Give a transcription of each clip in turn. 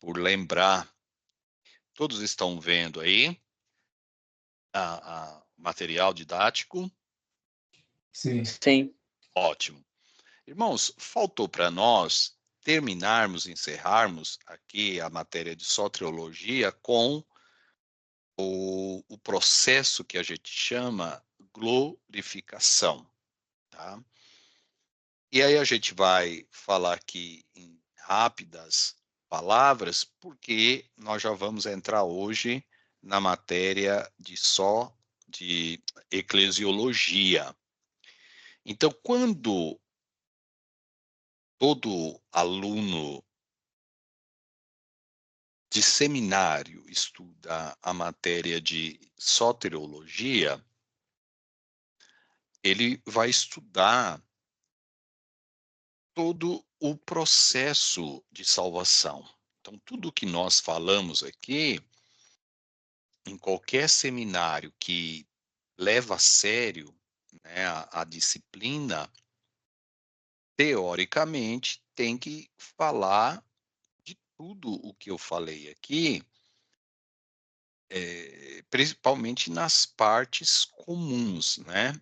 por lembrar. Todos estão vendo aí a material didático? Sim. Sim. Ótimo. Irmãos, faltou para nós terminarmos, encerrarmos aqui a matéria de soteriologia com o processo que a gente chama glorificação, tá? E aí a gente vai falar aqui em rápidas palavras, porque nós já vamos entrar hoje na matéria de eclesiologia. Então, quando todo aluno de seminário estuda a matéria de soteriologia, ele vai estudar todo o processo de salvação. Então, tudo que nós falamos aqui, em qualquer seminário que leva a sério, né, a disciplina, teoricamente, tem que falar de tudo o que eu falei aqui, principalmente nas partes comuns, né?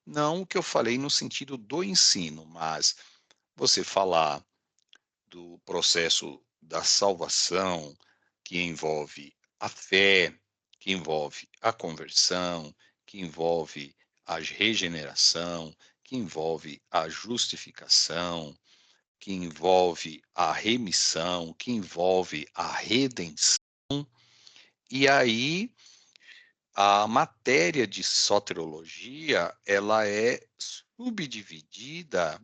Não o que eu falei no sentido do ensino, mas você falar do processo da salvação, que envolve a fé, que envolve a conversão, que envolve a regeneração, que envolve a justificação, que envolve a remissão, que envolve a redenção. E aí a matéria de soteriologia, ela é subdividida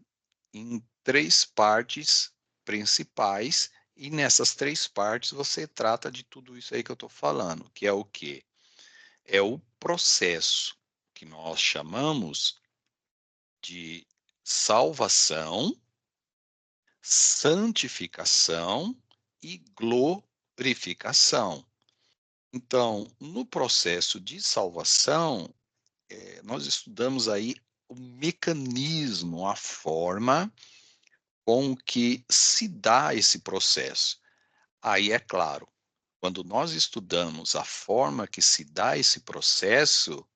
em 3 partes principais, e nessas 3 partes você trata de tudo isso aí que eu estou falando, que é o quê? É o processo que nós chamamos de salvação, santificação e glorificação. Então, no processo de salvação, nós estudamos aí o mecanismo, a forma com que se dá esse processo. Aí, é claro, quando nós estudamos a forma que se dá esse processo,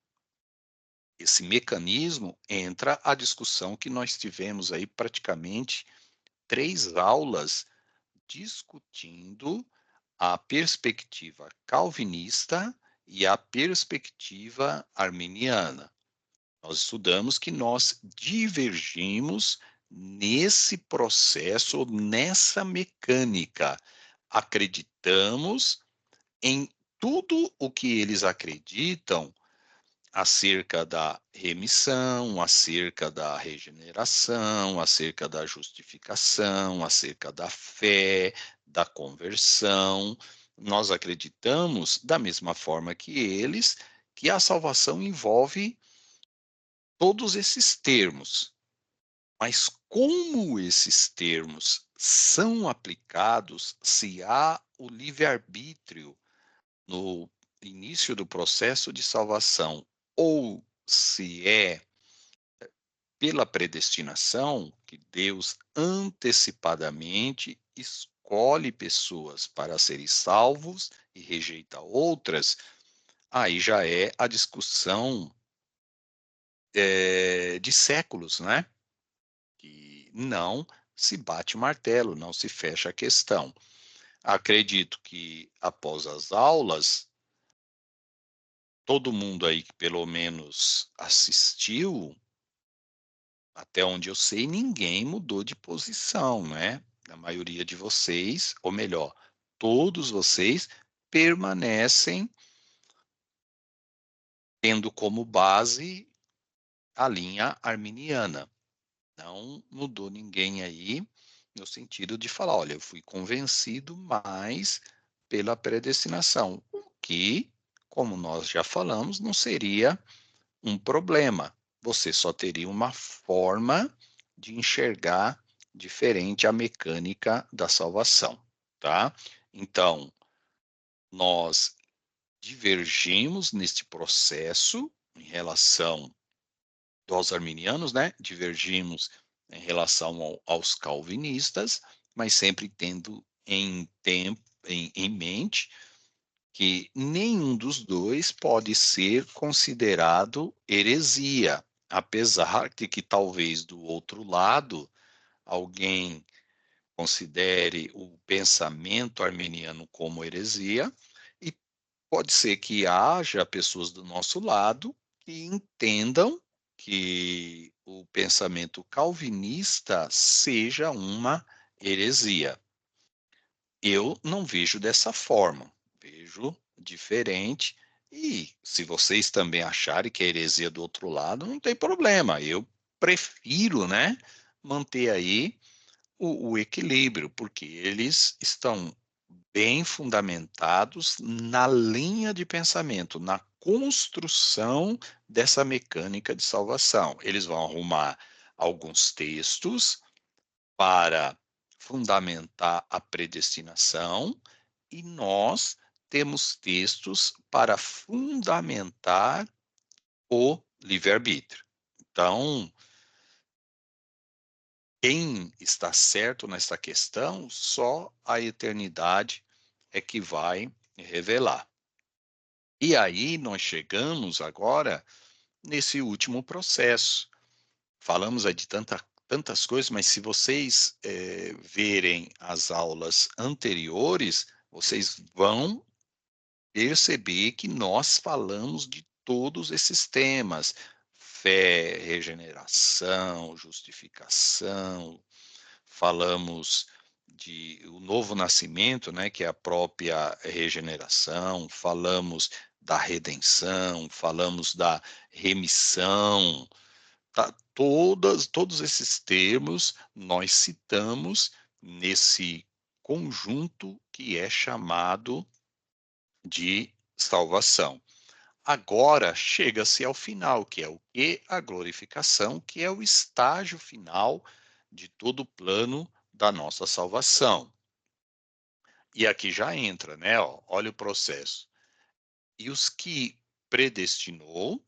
esse mecanismo, entra a discussão que nós tivemos aí praticamente 3 aulas discutindo a perspectiva calvinista e a perspectiva arminiana. Nós estudamos que nós divergimos nesse processo, nessa mecânica. Acreditamos em tudo o que eles acreditam acerca da remissão, acerca da regeneração, acerca da justificação, acerca da fé, da conversão. Nós acreditamos, da mesma forma que eles, que a salvação envolve todos esses termos. Mas como esses termos são aplicados, se há o livre-arbítrio no início do processo de salvação, ou se é pela predestinação, que Deus antecipadamente escolhe pessoas para serem salvos e rejeita outras, aí já é a discussão de séculos, né? Que não se bate o martelo, não se fecha a questão. Acredito que após as aulas, todo mundo aí que pelo menos assistiu, até onde eu sei, ninguém mudou de posição, né? A maioria de vocês, ou melhor, todos vocês permanecem tendo como base a linha arminiana. Não mudou ninguém aí, no sentido de falar, olha, eu fui convencido mais pela predestinação, o que, como nós já falamos, não seria um problema. Você só teria uma forma de enxergar diferente a mecânica da salvação, tá? Então, nós divergimos neste processo em relação aos arminianos, né? Divergimos em relação aos calvinistas, mas sempre tendo em tempo em mente que nenhum dos 2 pode ser considerado heresia, apesar de que talvez do outro lado alguém considere o pensamento arminiano como heresia, e pode ser que haja pessoas do nosso lado que entendam que o pensamento calvinista seja uma heresia. Eu não vejo dessa forma, vejo diferente. E se vocês também acharem que é heresia do outro lado, não tem problema. Eu prefiro, né, manter aí o equilíbrio, porque eles estão bem fundamentados na linha de pensamento, na construção dessa mecânica de salvação. Eles vão arrumar alguns textos para fundamentar a predestinação, e nós temos textos para fundamentar o livre-arbítrio. Então, quem está certo nessa questão, só a eternidade é que vai revelar. E aí nós chegamos agora nesse último processo. Falamos aí de tantas coisas, mas se vocês verem as aulas anteriores, vocês vão perceber que nós falamos de todos esses temas: fé, regeneração, justificação, falamos de o novo nascimento, né, que é a própria regeneração, falamos da redenção, falamos da remissão, tá, todos esses termos nós citamos nesse conjunto que é chamado de salvação. Agora chega-se ao final, que é o que? A glorificação, que é o estágio final de todo o plano da nossa salvação. E aqui já entra, né? Ó, olha o processo. E os que predestinou,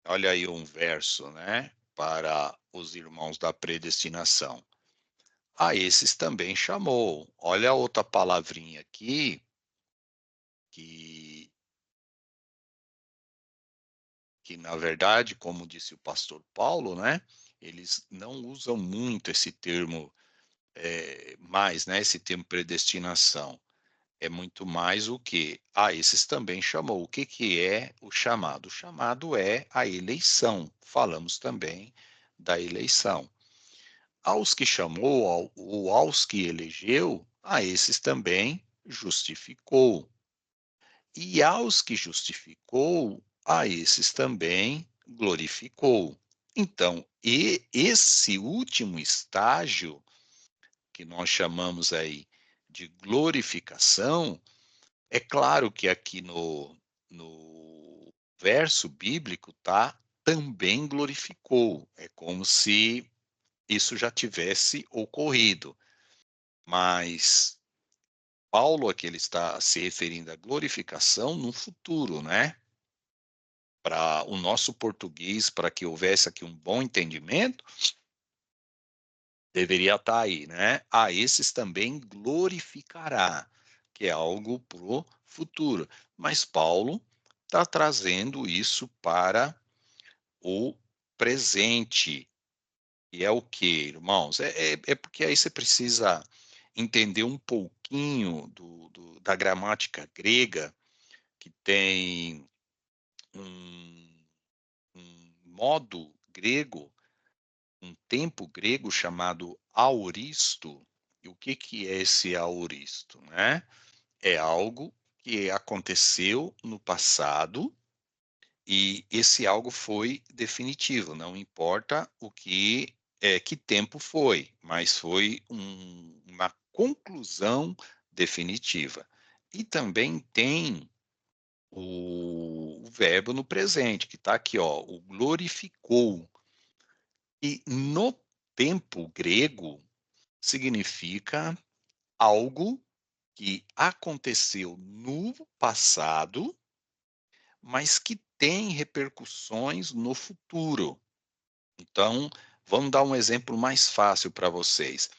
olha aí um verso, né? Para os irmãos da predestinação. A esses também chamou. Olha a outra palavrinha aqui, que na verdade, como disse o pastor Paulo, né, eles não usam muito esse termo, mais, né, esse termo predestinação. É muito mais o que? A esses também chamou. O que que é o chamado? O chamado é a eleição. Falamos também da eleição. Aos que chamou, ou aos que elegeu, a esses também justificou. E aos que justificou, a esses também glorificou. Então, e esse último estágio, que nós chamamos aí de glorificação, é claro que aqui no verso bíblico tá também glorificou. É como se isso já tivesse ocorrido. Mas Paulo aqui ele está se referindo à glorificação no futuro, né? Para o nosso português, para que houvesse aqui um bom entendimento, deveria estar aí, né? A esses também glorificará, que é algo para o futuro. Mas Paulo está trazendo isso para o presente. E é o que, irmãos? É porque aí você precisa entender um pouquinho da gramática grega, que tem um, um modo grego, um tempo grego chamado aoristo. E o que que é esse aoristo, né? É algo que aconteceu no passado e esse algo foi definitivo, não importa o que tempo foi, mas foi uma conclusão definitiva. E também tem o verbo no presente, que está aqui, ó, o glorificou. E no tempo grego significa algo que aconteceu no passado, mas que tem repercussões no futuro. Então, vamos dar um exemplo mais fácil para vocês.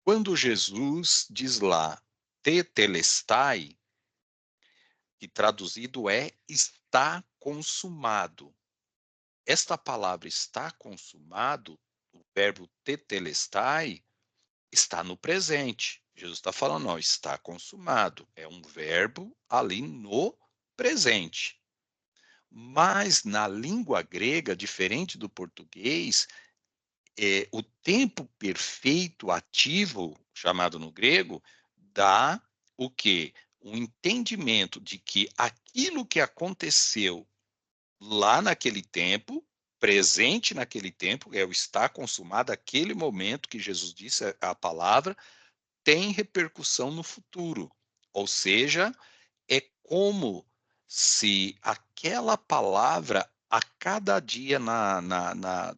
Quando Jesus diz lá, tetelestai, que traduzido é está consumado. Esta palavra está consumado, o verbo tetelestai, está no presente. Jesus está falando, ó, está consumado. É um verbo ali no presente. Mas na língua grega, diferente do português, o tempo perfeito ativo, chamado no grego, dá o quê? Um entendimento de que aquilo que aconteceu lá naquele tempo, presente naquele tempo, é o está consumado, aquele momento que Jesus disse a palavra, tem repercussão no futuro. Ou seja, é como se aquela palavra a cada dia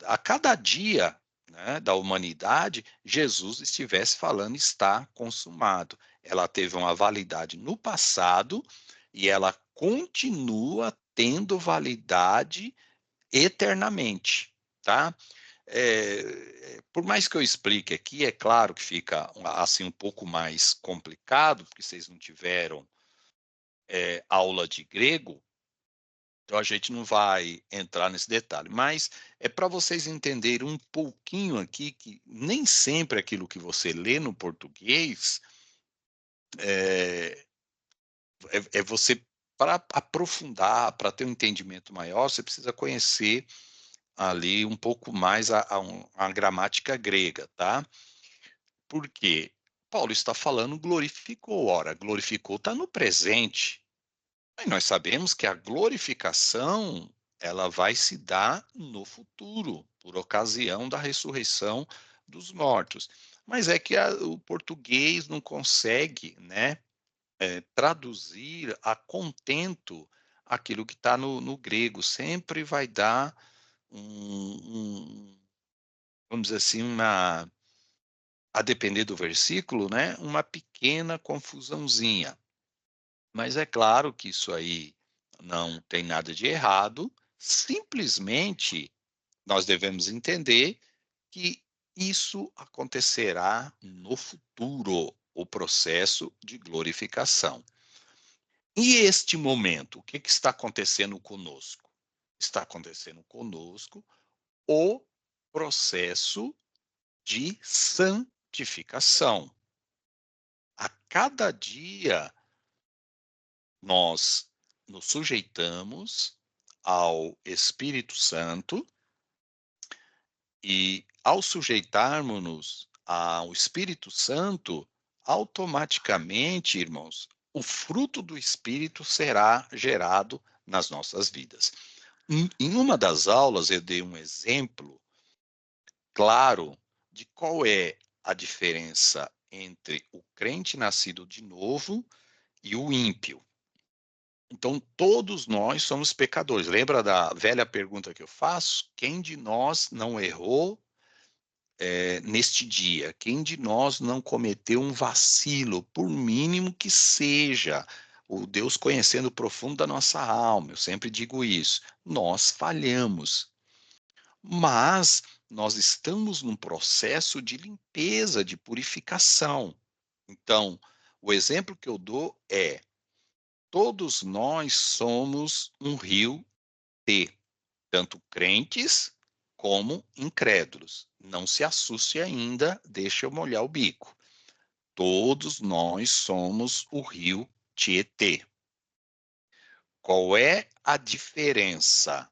a cada dia, né, da humanidade, Jesus estivesse falando está consumado. Ela teve uma validade no passado e ela continua tendo validade eternamente, tá? Por mais que eu explique aqui, é claro que fica assim um pouco mais complicado, porque vocês não tiveram aula de grego, então a gente não vai entrar nesse detalhe, mas é para vocês entenderem um pouquinho aqui que nem sempre aquilo que você lê no português é, é você, para aprofundar, para ter um entendimento maior, você precisa conhecer ali um pouco mais a gramática grega, tá? Porque Paulo está falando glorificou, ora, glorificou está no presente. E nós sabemos que a glorificação ela vai se dar no futuro, por ocasião da ressurreição dos mortos. Mas é que o português não consegue, né, traduzir a contento aquilo que está no grego. Sempre vai dar vamos dizer assim, a depender do versículo, né, uma pequena confusãozinha. Mas é claro que isso aí não tem nada de errado, simplesmente nós devemos entender que isso acontecerá no futuro, o processo de glorificação. E este momento, o que, que está acontecendo conosco? Está acontecendo conosco o processo de santificação. A cada dia nós nos sujeitamos ao Espírito Santo e, ao sujeitarmos-nos ao Espírito Santo, automaticamente, irmãos, o fruto do Espírito será gerado nas nossas vidas. Em uma das aulas, eu dei um exemplo claro de qual é a diferença entre o crente nascido de novo e o ímpio. Então, todos nós somos pecadores. Lembra da velha pergunta que eu faço? Quem de nós não errou neste dia? Quem de nós não cometeu um vacilo, por mínimo que seja? O Deus conhecendo o profundo da nossa alma, eu sempre digo isso. Nós falhamos, mas nós estamos num processo de limpeza, de purificação. Então, o exemplo que eu dou é: todos nós somos um rio T, tanto crentes como incrédulos. Não se assuste ainda, deixa eu molhar o bico. Todos nós somos o rio Tietê. Qual é a diferença?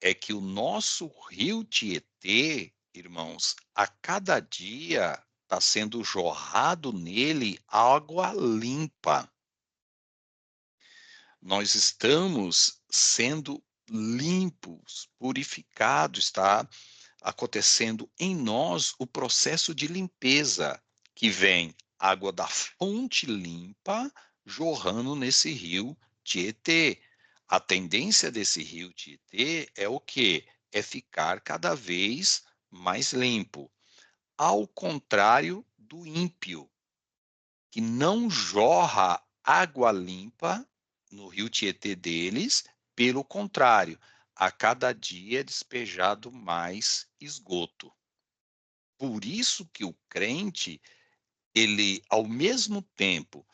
É que o nosso rio Tietê, irmãos, a cada dia está sendo jorrado nele água limpa. Nós estamos sendo limpos, purificados, está acontecendo em nós o processo de limpeza, que vem água da fonte limpa jorrando nesse rio Tietê. A tendência desse rio Tietê é o quê? É ficar cada vez mais limpo. Ao contrário do ímpio, que não jorra água limpa no rio Tietê deles, pelo contrário, a cada dia é despejado mais esgoto. Por isso que o crente ele, ao mesmo tempo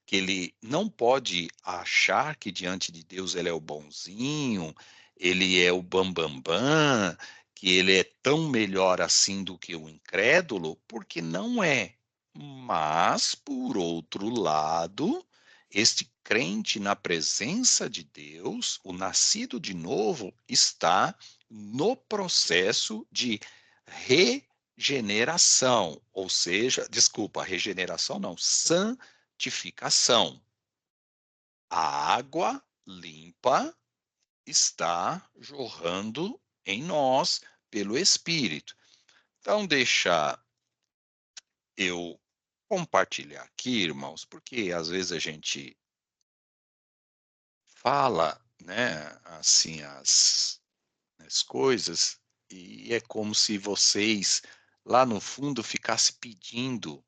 que ele não pode achar que diante de Deus ele é o bonzinho, ele é o bam-bam-bam, que ele é tão melhor assim do que o incrédulo, porque não é. Mas, por outro lado, este crente na presença de Deus, o nascido de novo, está no processo de regeneração, ou seja, desculpa, regeneração não, santificação. A água limpa está jorrando em nós pelo Espírito. Então, deixa eu compartilhar aqui, irmãos, porque às vezes a gente fala, né, assim, as coisas, e é como se vocês, lá no fundo, ficassem pedindo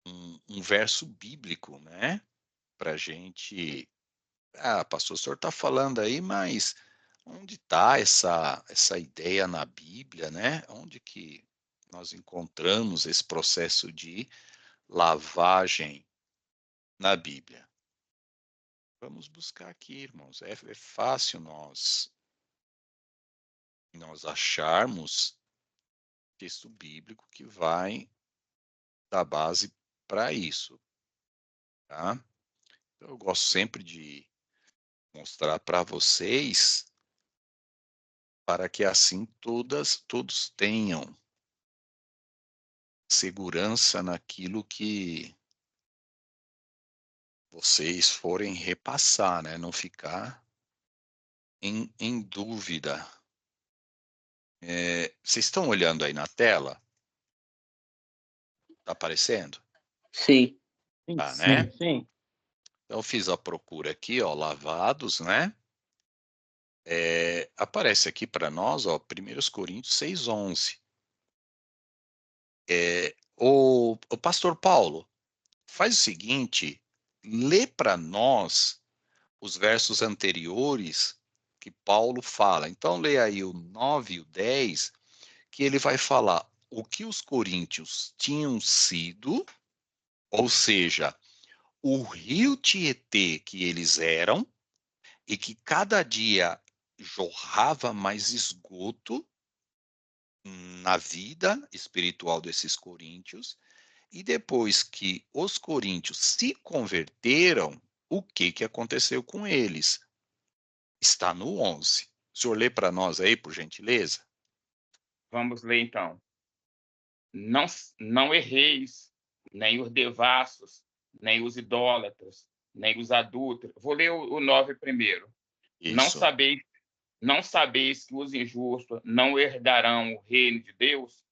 um verso bíblico, né, para gente. Ah, pastor, o senhor está falando aí, mas onde está essa ideia na Bíblia, né? Onde que nós encontramos esse processo de lavagem na Bíblia? Vamos buscar aqui, irmãos. É fácil nós acharmos texto bíblico que vai dar base para isso, tá? Então, eu gosto sempre de mostrar para vocês, para que assim todos tenham segurança naquilo que vocês forem repassar, né, não ficar em dúvida. Vocês estão olhando aí na tela? Tá aparecendo? Sim. Sim, Tá, né? sim, sim. Então eu fiz a procura aqui, ó, lavados, né? Aparece aqui para nós, ó, 1 Coríntios 6:11. O pastor Paulo, faz o seguinte, lê para nós os versos anteriores que Paulo fala. Então, lê aí o 9 e o 10, que ele vai falar o que os coríntios tinham sido, ou seja, o rio Tietê que eles eram, e que cada dia jorrava mais esgoto na vida espiritual desses coríntios, e depois que os coríntios se converteram, o que que aconteceu com eles? Está no 11. O senhor lê para nós aí, por gentileza? Vamos ler então. Não, não erreis, nem os devassos, nem os idólatras, nem os adúlteros. Vou ler o 9 primeiro. Não Isso. sabeis, não sabeis que os injustos não herdarão o reino de Deus?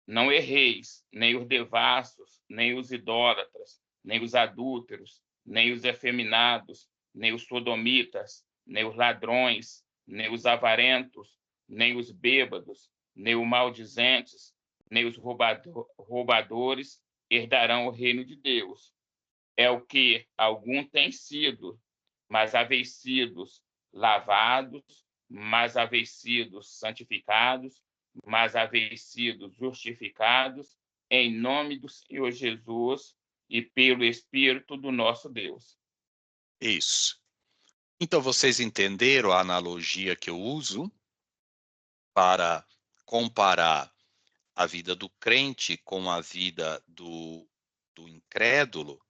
Não erreis, nem os devassos, nem os idólatras, nem os adúlteros, nem os efeminados, nem os sodomitas, nem os ladrões, nem os avarentos, nem os bêbados, nem os maldizentes, nem os roubadores herdarão o reino de Deus. É o que algum tem sido, mas haveis sido lavados, mas haveis sido santificados, mas haveis sido justificados em nome do Senhor Jesus e pelo Espírito do nosso Deus. Isso. Então, vocês entenderam a analogia que eu uso para comparar a vida do crente com a vida do incrédulo?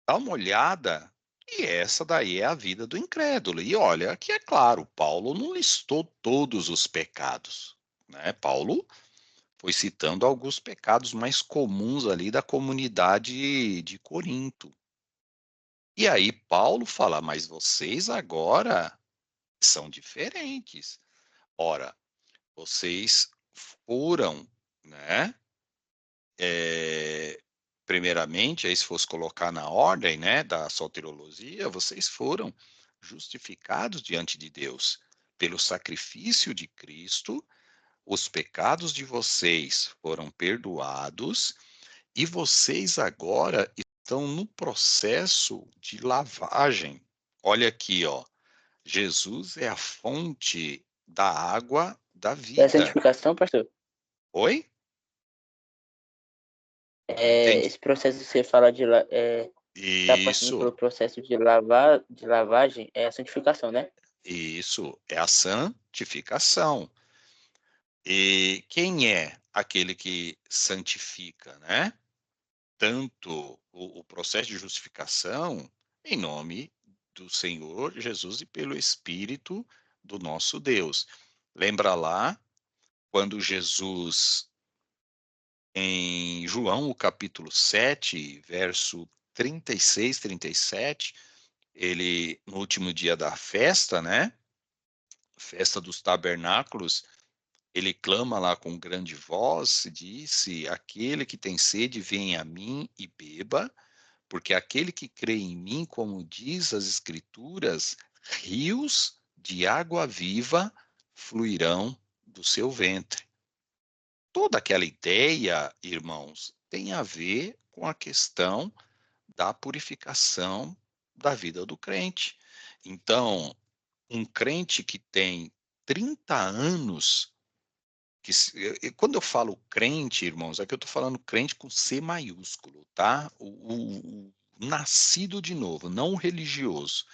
Dá uma olhada, e essa daí é a vida do incrédulo. E olha, que é claro, Paulo não listou todos os pecados, né? Paulo foi citando alguns pecados mais comuns ali da comunidade de Corinto. E aí Paulo fala, mas vocês agora são diferentes. Ora, vocês foram, né? eh, primeiramente, aí se fosse colocar na ordem, né, da soteriologia, vocês foram justificados diante de Deus pelo sacrifício de Cristo, os pecados de vocês foram perdoados e vocês agora estão no processo de lavagem. Olha aqui, ó. Jesus é a fonte da água da Da vida. santificação, pastor? Oi? Entendi. Esse processo que você fala tá passando Isso, pelo processo de lavagem, é a santificação, né? isso é a santificação. E quem é aquele que santifica, né? Tanto o processo de justificação em nome do Senhor Jesus e pelo Espírito do nosso Deus. Lembra lá quando Jesus, em João, o capítulo 7, verso 36, 37, ele, no último dia da festa, né? Festa dos tabernáculos, ele clama lá com grande voz, disse: Aquele que tem sede, venha a mim e beba, porque aquele que crê em mim, como diz as Escrituras, rios de água viva fluirão do seu ventre. Toda aquela ideia, irmãos, tem a ver com a questão da purificação da vida do crente. Então, um crente que tem 30 anos, quando eu falo crente, irmãos, aqui eu estou falando crente com C maiúsculo, tá? O nascido de novo, não o religioso.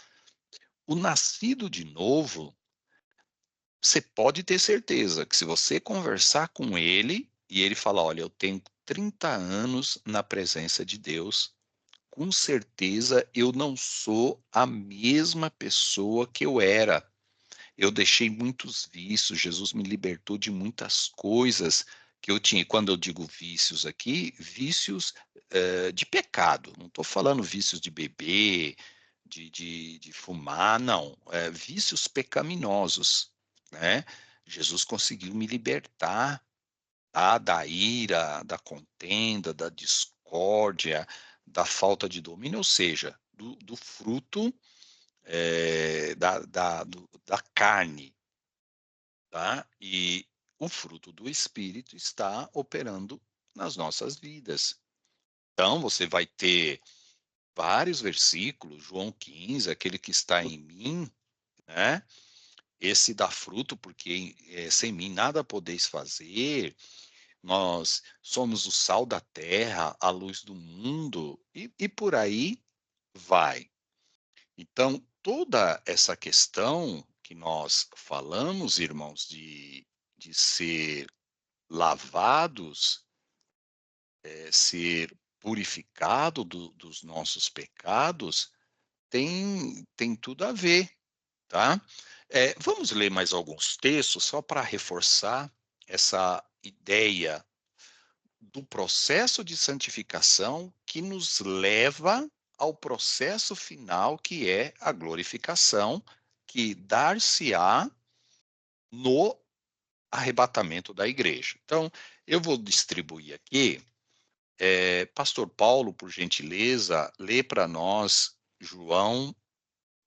O nascido de novo, você pode ter certeza que se você conversar com ele e ele falar, olha, eu tenho 30 anos na presença de Deus, com certeza eu não sou a mesma pessoa que eu era. Eu deixei muitos vícios, Jesus me libertou de muitas coisas que eu tinha. Quando eu digo vícios aqui, vícios de pecado. Não estou falando vícios de beber, de fumar, não. Vícios pecaminosos, né? Jesus conseguiu me libertar, tá? Da ira, da contenda, da discórdia, da falta de domínio, ou seja, do fruto da carne, tá? E o fruto do Espírito está operando nas nossas vidas. Então, você vai ter vários versículos, João 15, aquele que está em mim, né? Esse dá fruto, porque sem mim nada podeis fazer. Nós somos o sal da terra, a luz do mundo, e por aí vai. Então, toda essa questão que nós falamos, irmãos, de ser lavados, ser purificado dos nossos pecados, tem tudo a ver, tá? Vamos ler mais alguns textos só para reforçar essa ideia do processo de santificação que nos leva ao processo final, que é a glorificação, que dar-se-á no arrebatamento da igreja. Então, eu vou distribuir aqui. Pastor Paulo, por gentileza, lê para nós João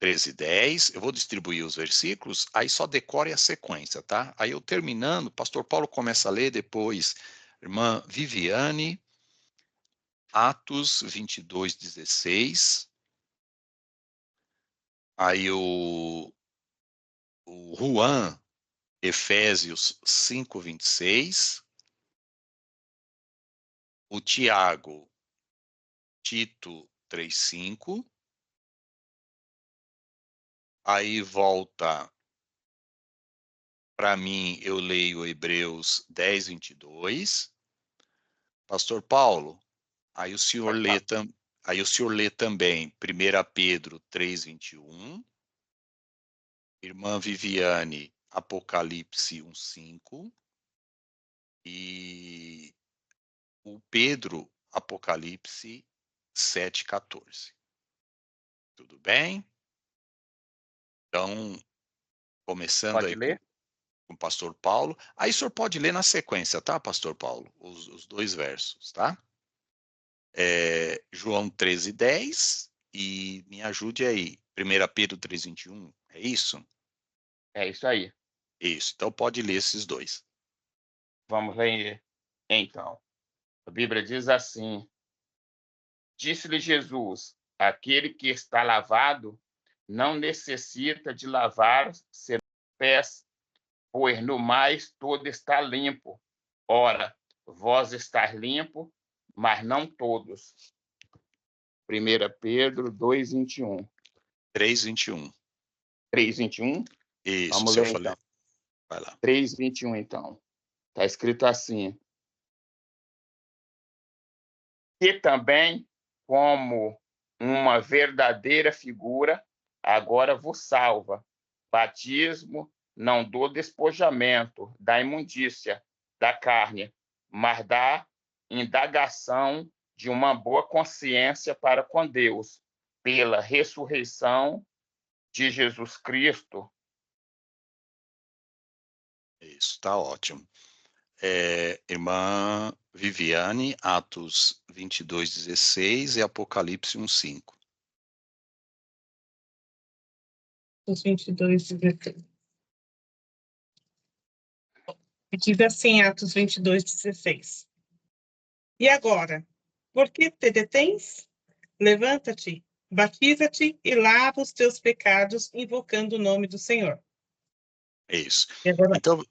13:10. Eu vou distribuir os versículos, aí só decore a sequência, tá? Aí eu terminando, Pastor Paulo começa a ler, depois irmã Viviane, Atos 22:16. Aí o Juan, Efésios 5:26. O Tiago, Tito 3:5. Aí volta para mim, eu leio Hebreus 10:22. Pastor Paulo, aí o senhor Pode lê, falar. aí o senhor lê também 1 Pedro 3:21. Irmã Viviane, Apocalipse 1:5. E o Pedro, Apocalipse 7:14. Tudo bem? Então, começando Pode aí com ler? o pastor Paulo. Aí o senhor pode ler na sequência, tá, pastor Paulo? Os dois versos, tá? João 13:10 e me ajude aí. 1 Pedro 3:21, é isso? É isso aí. Isso. Então pode ler esses dois. Vamos ler então. A Bíblia diz assim: Disse-lhe Jesus: Aquele que está lavado não necessita de lavar seus pés, pois no mais todo está limpo. Ora, vós estáis limpo, mas não todos. 1 Pedro 2:21. 3:21. 3:21? Isso, Vamos se eu ler falei. então. Vai lá. 3:21 então. Está escrito assim: que também, como uma verdadeira figura, agora vos salva. Batismo não do despojamento, da imundícia, da carne, mas da indagação de uma boa consciência para com Deus, pela ressurreição de Jesus Cristo. Isso, está ótimo. Irmã Viviane, Atos 22:16 e Apocalipse 1:5. Atos 22:16. Diz assim, Atos 22:16. E agora, por que te detens? Levanta-te, batiza-te e lava os teus pecados, invocando o nome do Senhor. Isso. E agora, Então,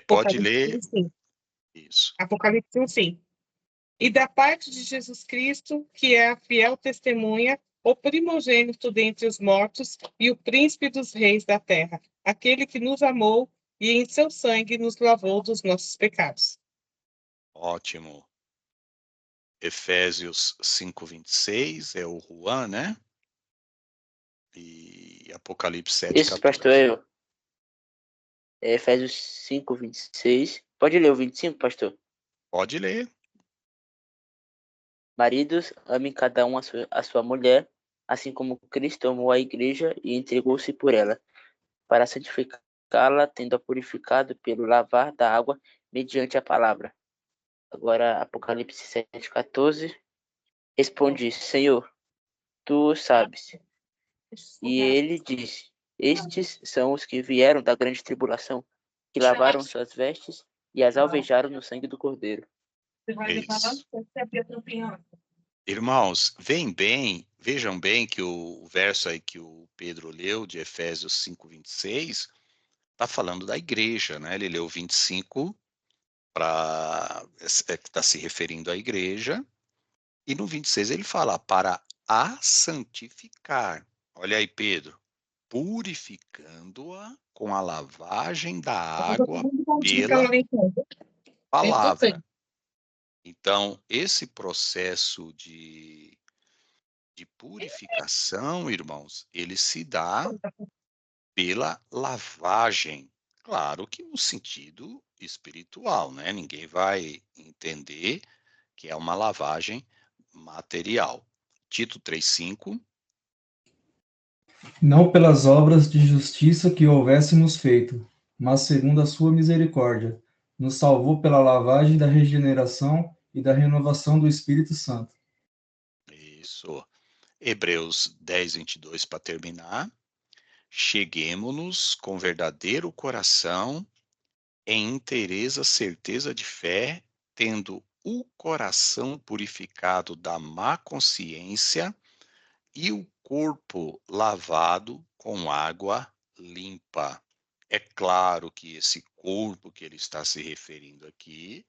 pode ler Apocalipse 1:5. isso. Apocalipse 1:5. E da parte de Jesus Cristo, que é a fiel testemunha, o primogênito dentre os mortos e o príncipe dos reis da terra, aquele que nos amou e em seu sangue nos lavou dos nossos pecados. Ótimo. Efésios 5:26 é o Juan, né? E Apocalipse Isso, pastor, 7:14. eu. Efésios 5:26. Pode ler o 25, pastor? Pode ler. Maridos, amem cada um a sua mulher, assim como Cristo amou a igreja e entregou-se por ela, para santificá-la, tendo-a purificado pelo lavar da água mediante a palavra. Agora, Apocalipse 7:14. Respondi, Senhor, tu sabes. E ele disse, estes são os que vieram da grande tribulação, que lavaram suas vestes e as alvejaram no sangue do Cordeiro. Isso. Irmãos, vejam bem que o verso aí que o Pedro leu, de Efésios 5:26, está falando da igreja, né? Ele leu 25 está se referindo à igreja, e no 26 ele fala para a santificar. Olha aí, Pedro, purificando-a com a lavagem da água pela palavra. Então, esse processo de purificação, irmãos, ele se dá pela lavagem. Claro que no sentido espiritual, né? Ninguém vai entender que é uma lavagem material. Tito 3:5. Não pelas obras de justiça que houvéssemos feito, mas segundo a sua misericórdia, nos salvou pela lavagem da regeneração e da renovação do Espírito Santo. Isso. Hebreus 10:22 para terminar. Cheguemo-nos com verdadeiro coração, em inteireza certeza de fé, tendo o coração purificado da má consciência e o corpo lavado com água limpa. É claro que esse corpo que ele está se referindo aqui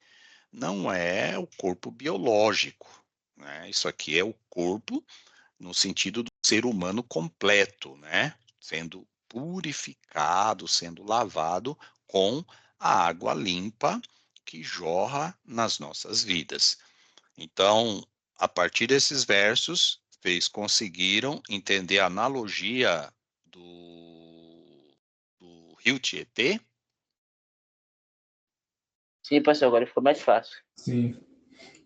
não é o corpo biológico, né? Isso aqui é o corpo no sentido do ser humano completo, né? Sendo purificado, sendo lavado com a água limpa que jorra nas nossas vidas. Então, a partir desses versos, vocês conseguiram entender a analogia do rio Tietê? Sim, pastor, agora ficou mais fácil. Sim.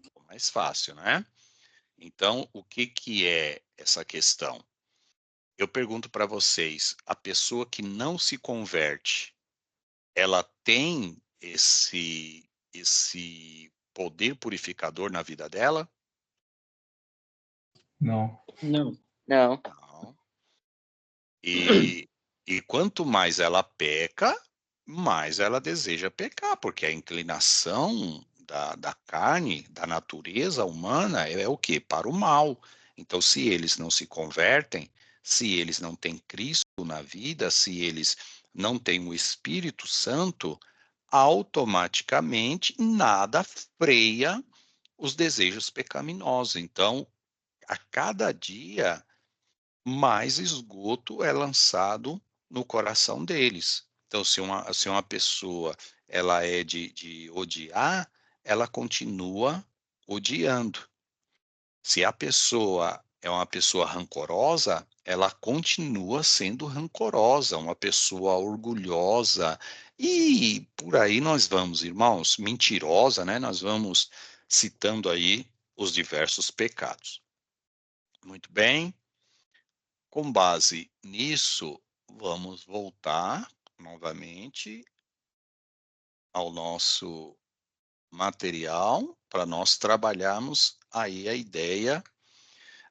Ficou mais fácil, né? Então, o que é essa questão? Eu pergunto para vocês, a pessoa que não se converte, ela tem esse poder purificador na vida dela? Não. Não. Não. E quanto mais ela peca, mais ela deseja pecar, porque a inclinação da carne, da natureza humana é o quê? Para o mal. Então, se eles não se convertem, se eles não têm Cristo na vida, se eles não têm o Espírito Santo, automaticamente nada freia os desejos pecaminosos. Então, a cada dia, mais esgoto é lançado no coração deles. Então, se uma pessoa ela é de odiar, ela continua odiando. Se a pessoa é uma pessoa rancorosa, ela continua sendo rancorosa, uma pessoa orgulhosa, e por aí nós vamos, irmãos, mentirosa, né? Nós vamos citando aí os diversos pecados. Muito bem, com base nisso, vamos voltar novamente ao nosso material para nós trabalharmos aí a ideia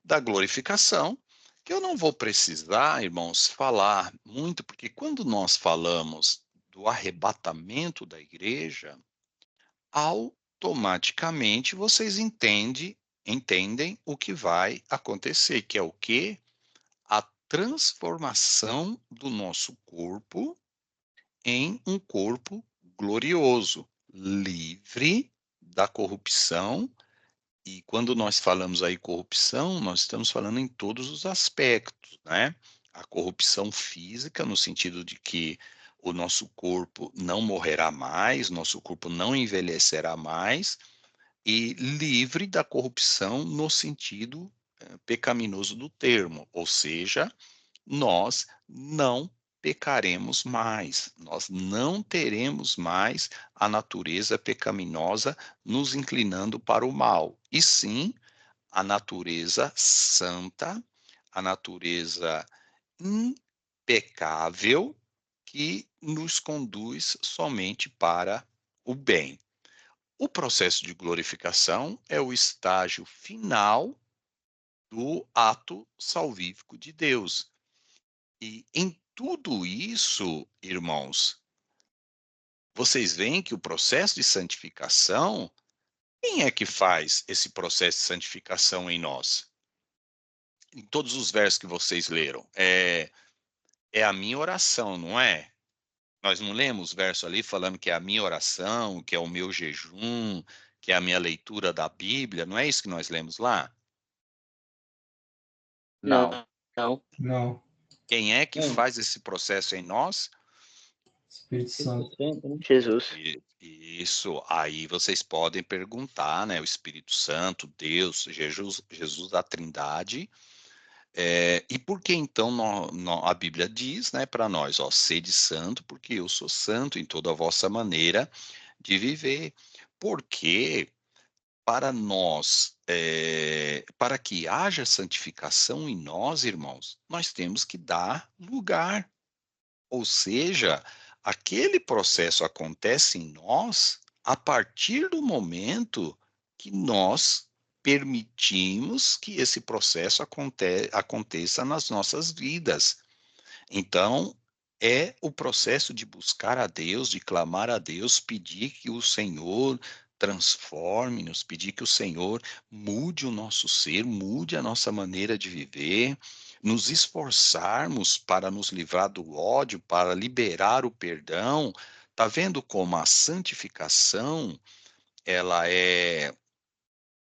da glorificação, que eu não vou precisar, irmãos, falar muito, porque quando nós falamos do arrebatamento da igreja, automaticamente vocês entendem o que vai acontecer, que é o quê? A transformação do nosso corpo em um corpo glorioso, livre da corrupção. E quando nós falamos aí corrupção, nós estamos falando em todos os aspectos, né? A corrupção física, no sentido de que o nosso corpo não morrerá mais, nosso corpo não envelhecerá mais, e livre da corrupção no sentido pecaminoso do termo, ou seja, nós não pecaremos mais, nós não teremos mais a natureza pecaminosa nos inclinando para o mal, e sim a natureza santa, a natureza impecável que nos conduz somente para o bem. O processo de glorificação é o estágio final do ato salvífico de Deus. E em tudo isso, irmãos, vocês veem que o processo de santificação, quem é que faz esse processo de santificação em nós? Em todos os versos que vocês leram, é a minha oração, não é? Nós não lemos verso ali falando que é a minha oração, que é o meu jejum, que é a minha leitura da Bíblia, não é isso que nós lemos lá? Não. Não. Não. Quem é que faz esse processo em nós? Espírito Santo. Jesus. Isso, aí vocês podem perguntar, né? O Espírito Santo, Deus, Jesus da Trindade. E por que então a Bíblia diz, né, para nós, ó, sede santo, porque eu sou santo em toda a vossa maneira de viver. Porque para nós, para que haja santificação em nós, irmãos, nós temos que dar lugar. Ou seja, aquele processo acontece em nós a partir do momento que nós permitimos que esse processo aconteça nas nossas vidas. Então, é o processo de buscar a Deus, de clamar a Deus, pedir que o Senhor transforme-nos, pedir que o Senhor mude o nosso ser, mude a nossa maneira de viver, nos esforçarmos para nos livrar do ódio, para liberar o perdão. Tá vendo como a santificação, ela é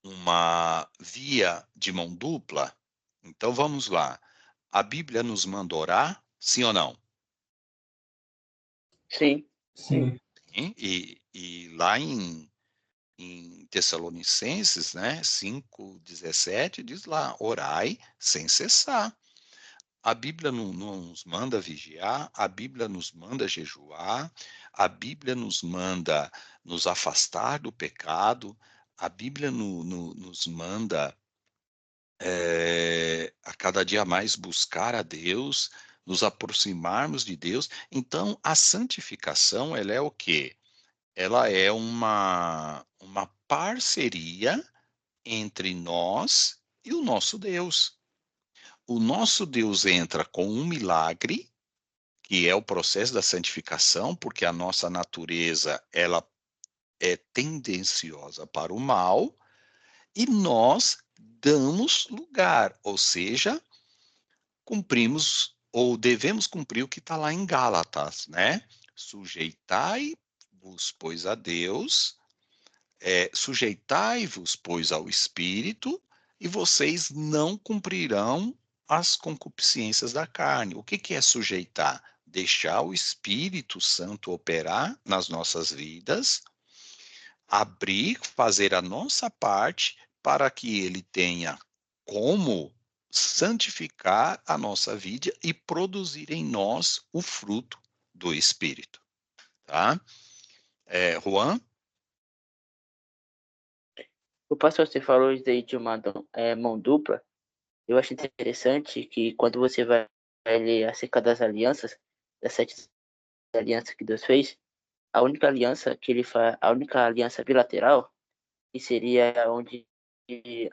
uma via de mão dupla? Então vamos lá. A Bíblia nos manda orar, sim ou não? Sim. Sim. E lá em Tessalonicenses, né, 5:17, diz lá, orai sem cessar. A Bíblia não nos manda vigiar, a Bíblia nos manda jejuar, a Bíblia nos manda nos afastar do pecado, a Bíblia nos manda a cada dia mais buscar a Deus, nos aproximarmos de Deus. Então, a santificação, ela é o quê? Ela é uma parceria entre nós e o nosso Deus. O nosso Deus entra com um milagre, que é o processo da santificação, porque a nossa natureza, ela é tendenciosa para o mal, e nós damos lugar, ou seja, cumprimos ou devemos cumprir o que está lá em Gálatas, né? Sujeitai-vos, pois, a Deus, sujeitai-vos, pois, ao Espírito, e vocês não cumprirão as concupiscências da carne. O que é sujeitar? Deixar o Espírito Santo operar nas nossas vidas, abrir, fazer a nossa parte para que ele tenha como santificar a nossa vida e produzir em nós o fruto do Espírito. Tá? Juan? O pastor, você falou isso aí de uma mão dupla. Eu acho interessante que quando você vai ler acerca das alianças, das 7 alianças que Deus fez, a única aliança que ele faz, a única aliança bilateral, que seria onde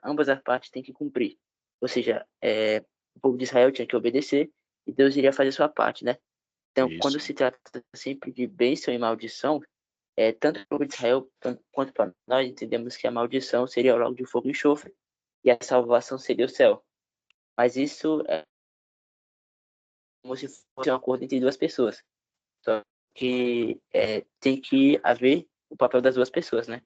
ambas as partes têm que cumprir. Ou seja, o povo de Israel tinha que obedecer e Deus iria fazer sua parte, né? Então, quando Isso. se trata sempre de bênção e maldição, tanto para o povo de Israel quanto para nós, entendemos que a maldição seria o lago de fogo e enxofre e a salvação seria o céu. Mas isso é como se fosse um acordo entre duas pessoas. Só que tem que haver o papel das duas pessoas, né?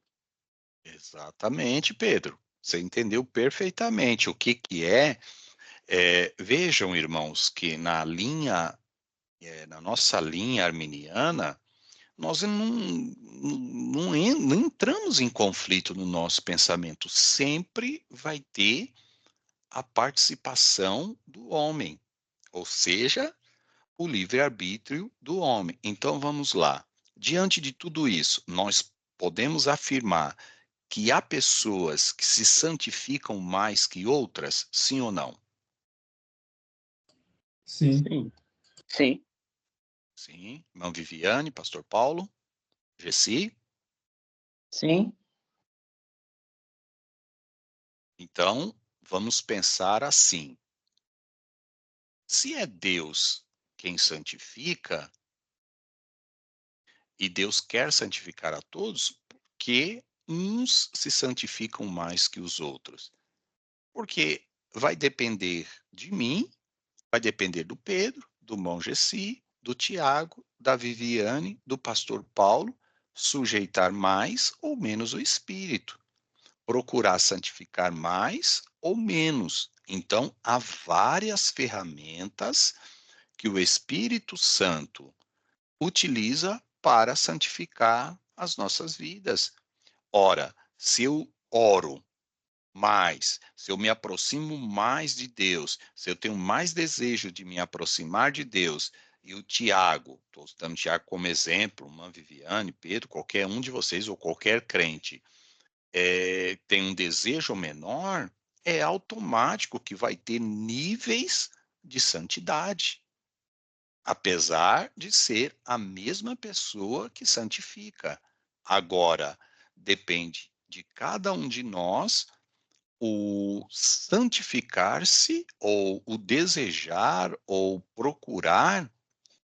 Exatamente, Pedro. Você entendeu perfeitamente o que é. Vejam, irmãos, que na nossa linha arminiana, nós não entramos em conflito no nosso pensamento. Sempre vai ter a participação do homem, ou seja, o livre-arbítrio do homem. Então vamos lá. Diante de tudo isso, nós podemos afirmar que há pessoas que se santificam mais que outras, sim ou não? Sim. Sim. Sim. Sim. Irmã Viviane, Pastor Paulo, Gessi. Sim. Então, vamos pensar assim. Se é Deus quem santifica, e Deus quer santificar a todos, por que uns se santificam mais que os outros? Porque vai depender de mim, vai depender do Pedro, do irmão Gessi, do Tiago, da Viviane, do pastor Paulo, sujeitar mais ou menos o Espírito, procurar santificar mais ou menos. Então, há várias ferramentas que o Espírito Santo utiliza para santificar as nossas vidas. Ora, se eu oro mais, se eu me aproximo mais de Deus, se eu tenho mais desejo de me aproximar de Deus, e o Tiago, estou dando Tiago como exemplo, uma Viviane, Pedro, qualquer um de vocês ou qualquer crente, tem um desejo menor, é automático que vai ter níveis de santidade, apesar de ser a mesma pessoa que santifica. Agora, depende de cada um de nós o santificar-se, ou o desejar, ou procurar,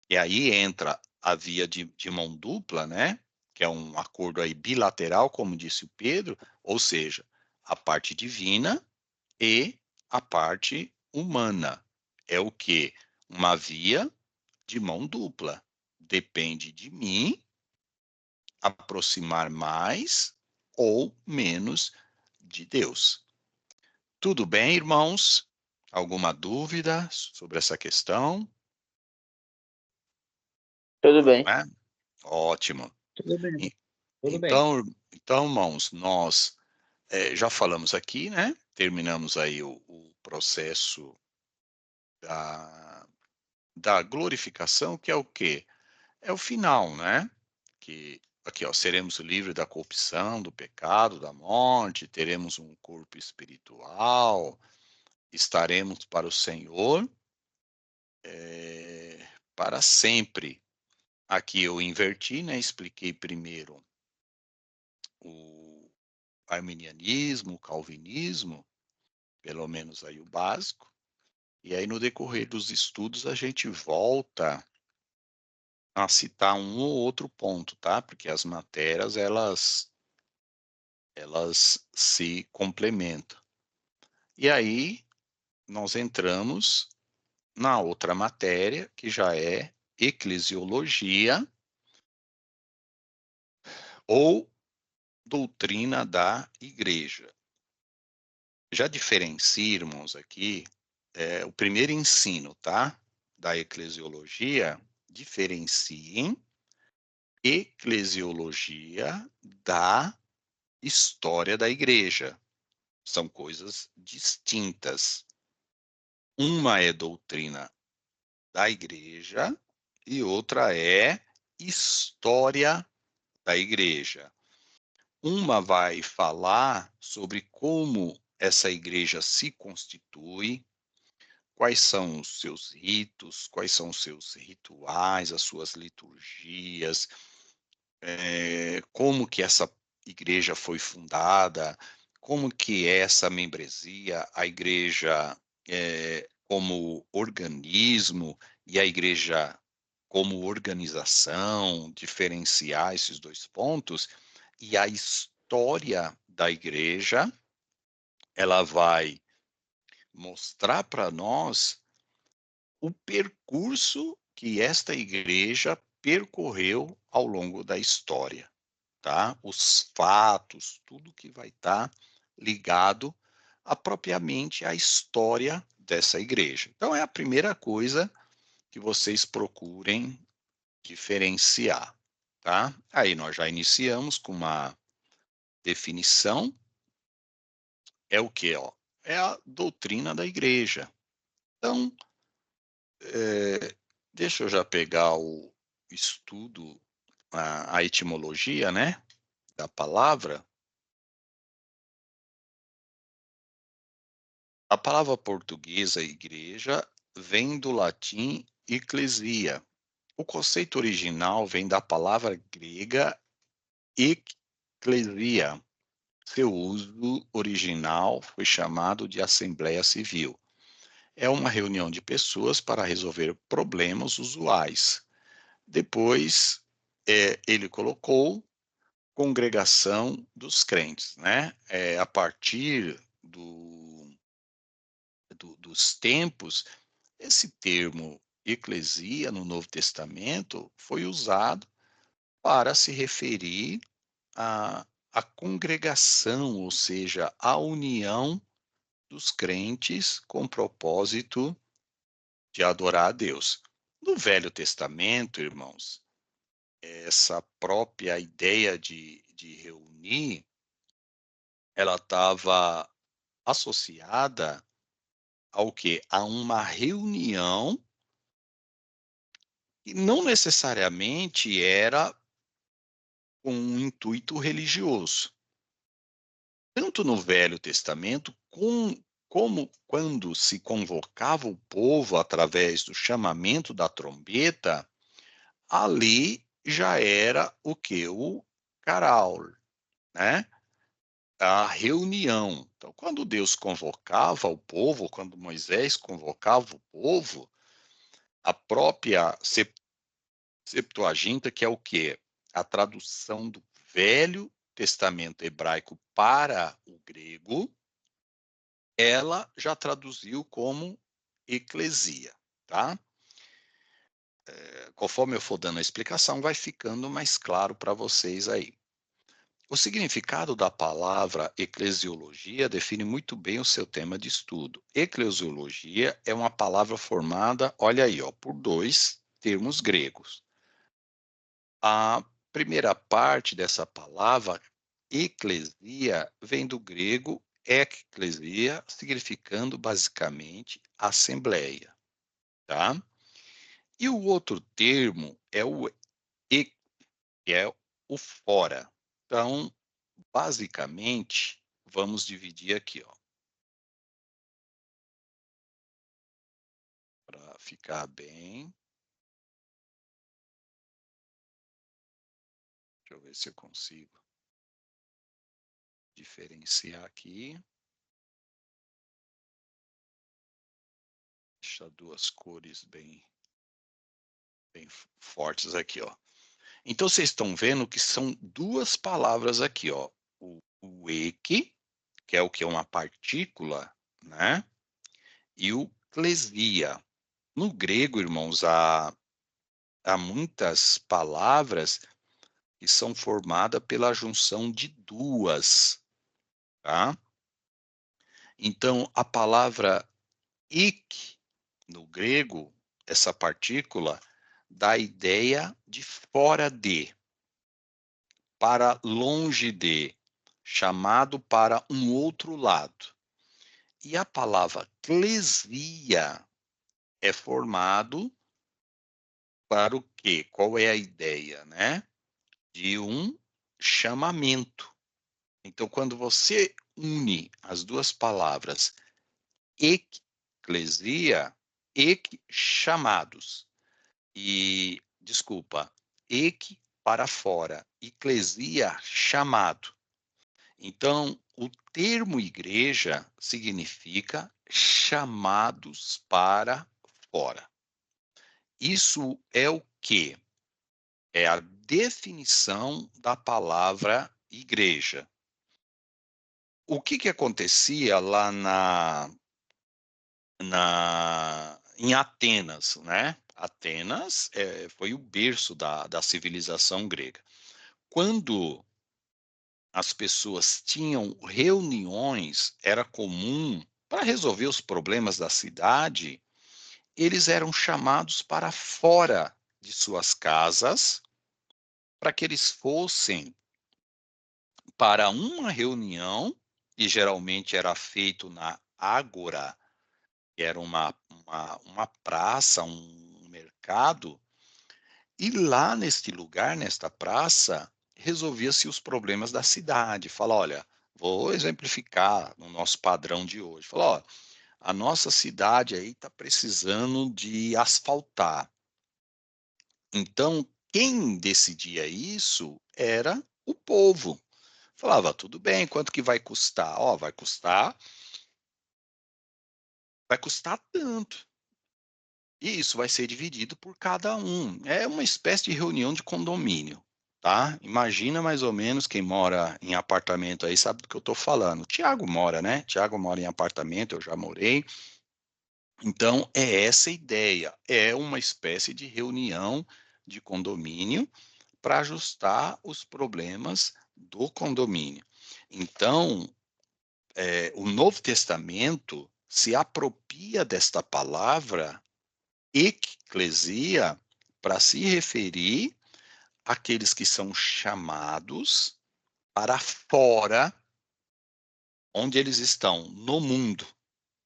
e aí entra a via de mão dupla, né? Que é um acordo aí bilateral, como disse o Pedro, ou seja, a parte divina e a parte humana. É o quê? Uma via de mão dupla. Depende de mim aproximar mais ou menos de Deus. Tudo bem, irmãos? Alguma dúvida sobre essa questão? Tudo bem. É? Ótimo. Tudo bem. E- Tudo bem. Então, irmãos, nós já falamos aqui, né? Terminamos aí o processo da, da glorificação, que é o quê? É o final, né? Que aqui, ó, seremos livres da corrupção, do pecado, da morte, teremos um corpo espiritual, estaremos para o Senhor para sempre. Aqui eu inverti, né? Expliquei primeiro o arminianismo, o calvinismo, pelo menos aí o básico, e aí no decorrer dos estudos a gente volta a citar um ou outro ponto, tá? Porque as matérias elas se complementam. E aí nós entramos na outra matéria, que já é eclesiologia, ou doutrina da igreja. Já diferencia, irmãos, aqui, o primeiro ensino, tá? Da eclesiologia, diferenciem eclesiologia da história da igreja. São coisas distintas. Uma é doutrina da igreja e outra é história da igreja. Uma vai falar sobre como essa igreja se constitui, quais são os seus ritos, quais são os seus rituais, as suas liturgias, como que essa igreja foi fundada, como que é essa membresia, a igreja como organismo e a igreja como organização, diferenciar esses dois pontos, e a história da igreja, ela vai mostrar para nós o percurso que esta igreja percorreu ao longo da história, tá? Os fatos, tudo que vai estar ligado a propriamente à história dessa igreja. Então é a primeira coisa que vocês procurem diferenciar, tá? Aí nós já iniciamos com uma definição, é o que, ó? É a doutrina da igreja. Então, deixa eu já pegar o estudo, a etimologia, né, da palavra. A palavra portuguesa igreja vem do latim ecclesia. O conceito original vem da palavra grega ecclesia. Seu uso original foi chamado de assembleia civil. É uma reunião de pessoas para resolver problemas usuais. Depois, ele colocou congregação dos crentes, né? A partir dos tempos, esse termo eclesia no Novo Testamento foi usado para se referir à congregação, ou seja, à união dos crentes com o propósito de adorar a Deus. No Velho Testamento, irmãos, essa própria ideia de reunir, ela estava associada ao quê? A uma reunião que não necessariamente era com um intuito religioso. Tanto no Velho Testamento, como quando se convocava o povo através do chamamento da trombeta, ali já era o que? O caral, né? A reunião. Então, quando Deus convocava o povo, quando Moisés convocava o povo, a própria Septuaginta, que é o quê? A tradução do Velho Testamento hebraico para o grego, ela já traduziu como eclesia, tá? Conforme eu for dando a explicação, vai ficando mais claro para vocês aí. O significado da palavra eclesiologia define muito bem o seu tema de estudo. Eclesiologia é uma palavra formada, olha aí, ó, por dois termos gregos. A primeira parte dessa palavra, eclesia, vem do grego ekklesia, significando basicamente assembleia, tá? E o outro termo é o e, que é o fora. Então, basicamente, vamos dividir aqui, ó, para ficar bem. Deixa eu ver se eu consigo diferenciar aqui. Deixa duas cores bem fortes aqui, ó. Então, vocês estão vendo que são duas palavras aqui, ó. O ek, que é o que é uma partícula, né? E o klesia. No grego, irmãos, há muitas palavras que são formadas pela junção de duas, tá? Então, a palavra ik, no grego, essa partícula, dá a ideia de fora de, para longe de, chamado para um outro lado. E a palavra clesia é formado para o quê? Qual é a ideia, né? De um chamamento. Então, quando você une as duas palavras eclesia, chamados, e, desculpa, para fora, eclesia, chamado. Então, o termo igreja significa chamados para fora. Isso é o quê? É a definição da palavra igreja. O que acontecia lá em Atenas, né? Atenas foi o berço da civilização grega. Quando as pessoas tinham reuniões, era comum, para resolver os problemas da cidade, eles eram chamados para fora de suas casas, para que eles fossem para uma reunião, que geralmente era feito na Ágora, que era uma praça, um mercado, e lá neste lugar, nesta praça, resolvia-se os problemas da cidade. Fala, olha, vou exemplificar no nosso padrão de hoje. Fala, ó, a nossa cidade aí está precisando de asfaltar. Então, quem decidia isso era o povo. Falava, tudo bem, quanto que vai custar? Ó, vai custar tanto. E isso vai ser dividido por cada um. É uma espécie de reunião de condomínio, tá? Imagina mais ou menos quem mora em apartamento aí sabe do que eu estou falando. O Tiago mora, né? Tiago mora em apartamento, eu já morei. Então, é essa a ideia. É uma espécie de reunião de condomínio para ajustar os problemas do condomínio. Então, o Novo Testamento se apropria desta palavra eclesia para se referir àqueles que são chamados para fora, onde eles estão, no mundo.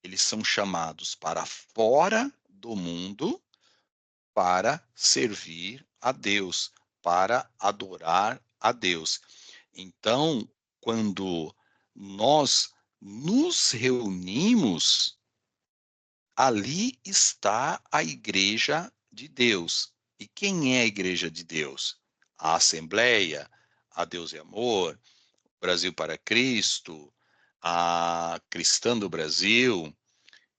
Eles são chamados para fora do mundo para servir a Deus, para adorar a Deus. Então, quando nós nos reunimos, ali está a igreja de Deus. E quem é a igreja de Deus? A Assembleia, a Deus e Amor, Brasil para Cristo, a Cristã do Brasil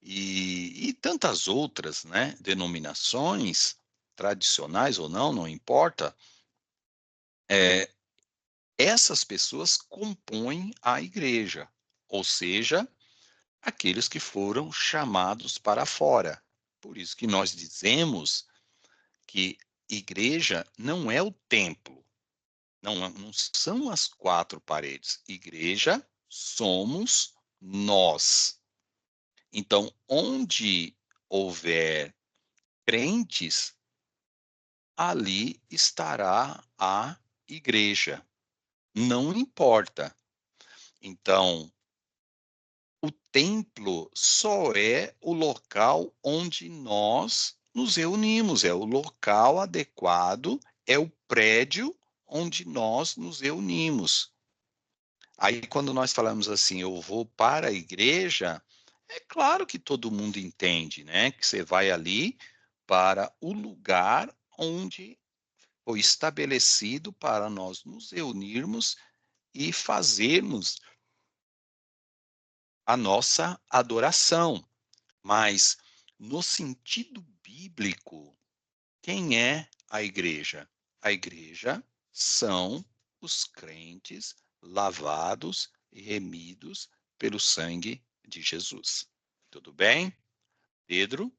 e tantas outras, né, denominações, tradicionais ou não, não importa. Essas pessoas compõem a igreja, ou seja, aqueles que foram chamados para fora. Por isso que nós dizemos que igreja não é o templo, não são as quatro paredes. Igreja somos nós. Então, onde houver crentes, ali estará a igreja. Não importa. Então, o templo só é o local onde nós nos reunimos, é o local adequado, é o prédio onde nós nos reunimos. Aí, quando nós falamos assim, eu vou para a igreja, é claro que todo mundo entende, né? Que você vai ali para o lugar onde foi estabelecido para nós nos reunirmos e fazermos a nossa adoração. Mas, no sentido bíblico, quem é a igreja? A igreja são os crentes lavados e remidos pelo sangue de Jesus. Tudo bem? Pedro?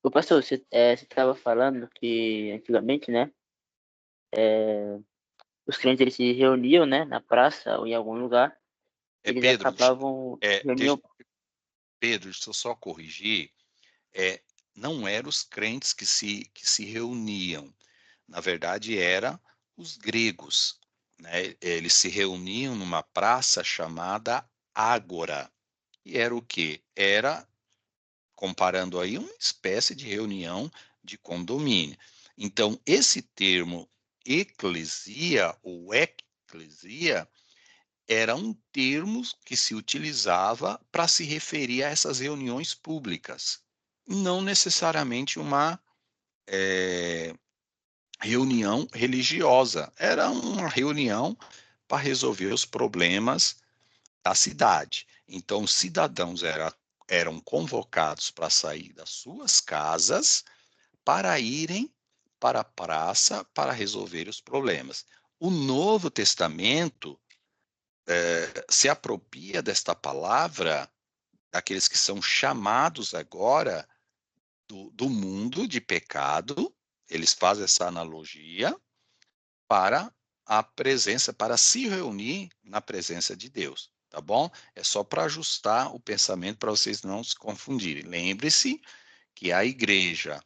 O pastor, você estava falando que antigamente, né, os crentes eles se reuniam, né, na praça ou em algum lugar, eles Pedro, acabavam reunião. Pedro, deixa eu só corrigir, não eram os crentes que se reuniam, na verdade era os gregos, né? Eles se reuniam numa praça chamada Ágora, e era o quê? Era, comparando aí, uma espécie de reunião de condomínio. Então, esse termo eclesia ou eclesia era um termo que se utilizava para se referir a essas reuniões públicas, não necessariamente uma reunião religiosa, era uma reunião para resolver os problemas da cidade. Então, os cidadãos eram convocados para sair das suas casas para irem para a praça para resolver os problemas. O Novo Testamento se apropria desta palavra, daqueles que são chamados agora do mundo de pecado, eles fazem essa analogia para a presença, para se reunir na presença de Deus, tá bom? É só para ajustar o pensamento para vocês não se confundirem. Lembre-se que a igreja,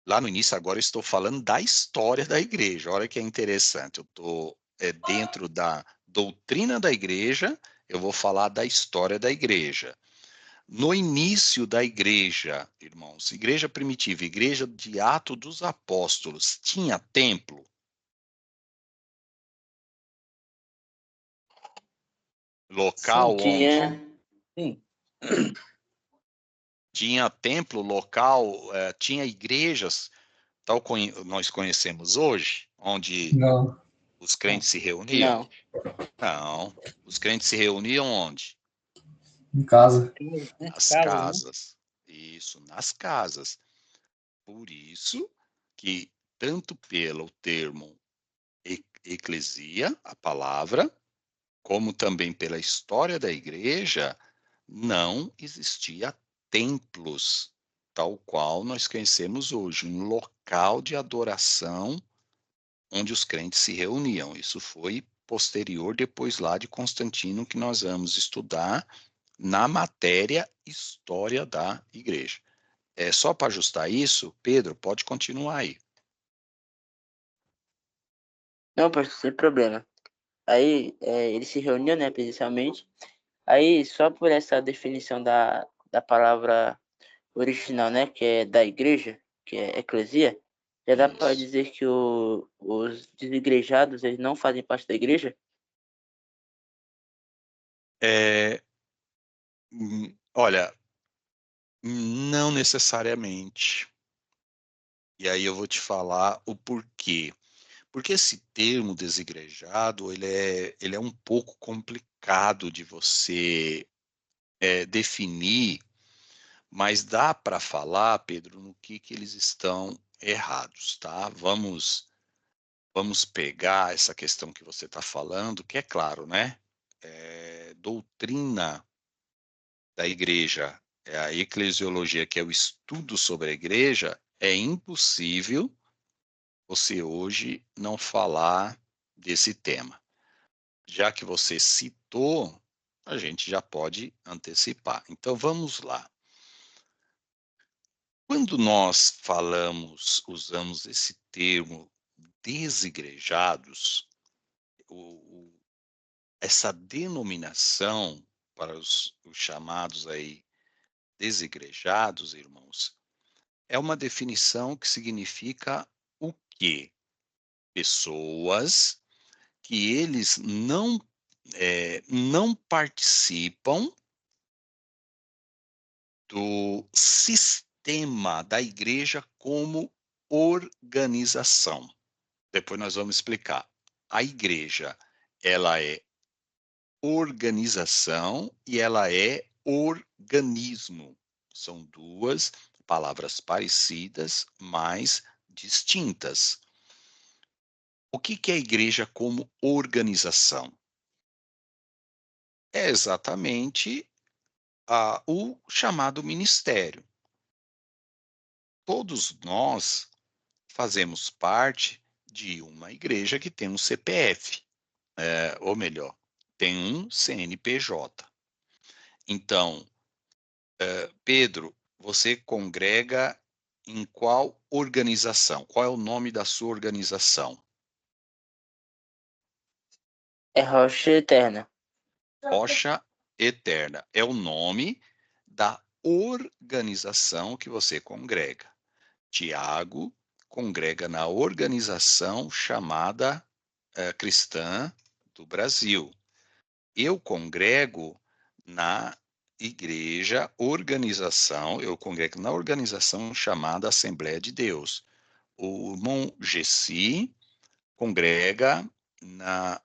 lá no início agora eu estou falando da história da igreja, olha que é interessante, eu estou dentro da doutrina da igreja, eu vou falar da história da igreja. No início da igreja, irmãos, igreja primitiva, igreja de Atos dos Apóstolos, tinha templo? Sim, Local onde? Tinha. sim. Tinha templo local, tinha igrejas, tal como nós conhecemos hoje, onde Não, os crentes se reuniam? Não. Não. Os crentes se reuniam onde? em casa. Né? Nas Casas, né? casas. Isso, nas casas. Por isso que, tanto pelo termo eclesia, a palavra, como também pela história da igreja, não existia templos, tal qual nós conhecemos hoje, um local de adoração onde os crentes se reuniam. Isso foi posterior, depois lá de Constantino, que nós vamos estudar na matéria História da Igreja. Só para ajustar isso, Pedro, pode continuar aí. Não, pastor, sem problema. Aí eles se reuniam, né, presencialmente. Aí, só por essa definição da palavra original, né, que é da igreja, que é eclesia, já dá para Isso. dizer que os desigrejados, eles não fazem parte da igreja? Olha, não necessariamente. E aí eu vou te falar o porquê. Porque esse termo desigrejado, ele é um pouco complicado de você definir, mas dá para falar, Pedro, no que eles estão errados, tá? Vamos pegar essa questão que você está falando, que é claro, né? Doutrina da igreja, a eclesiologia, que é o estudo sobre a igreja, é impossível você hoje não falar desse tema. Já que você citou, a gente já pode antecipar. Então vamos lá. Quando nós usamos esse termo desigrejados, essa denominação para os chamados aí desigrejados, irmãos, é uma definição que significa o quê? Pessoas que eles não participam do sistema da igreja como organização. Depois nós vamos explicar. A igreja, ela é organização e ela é organismo. São duas palavras parecidas, mas distintas. O que é a igreja como organização? É exatamente o chamado ministério. todos nós fazemos parte de uma igreja que tem um CPF, ou melhor, tem um CNPJ. Então, Pedro, você congrega em qual organização? Qual é o nome da sua organização? É Rocha Eterna. Rocha Eterna é o nome da organização que você congrega. Tiago congrega na organização chamada Cristã do Brasil. Eu congrego na eu congrego na organização chamada Assembleia de Deus. O irmão Gessi congrega na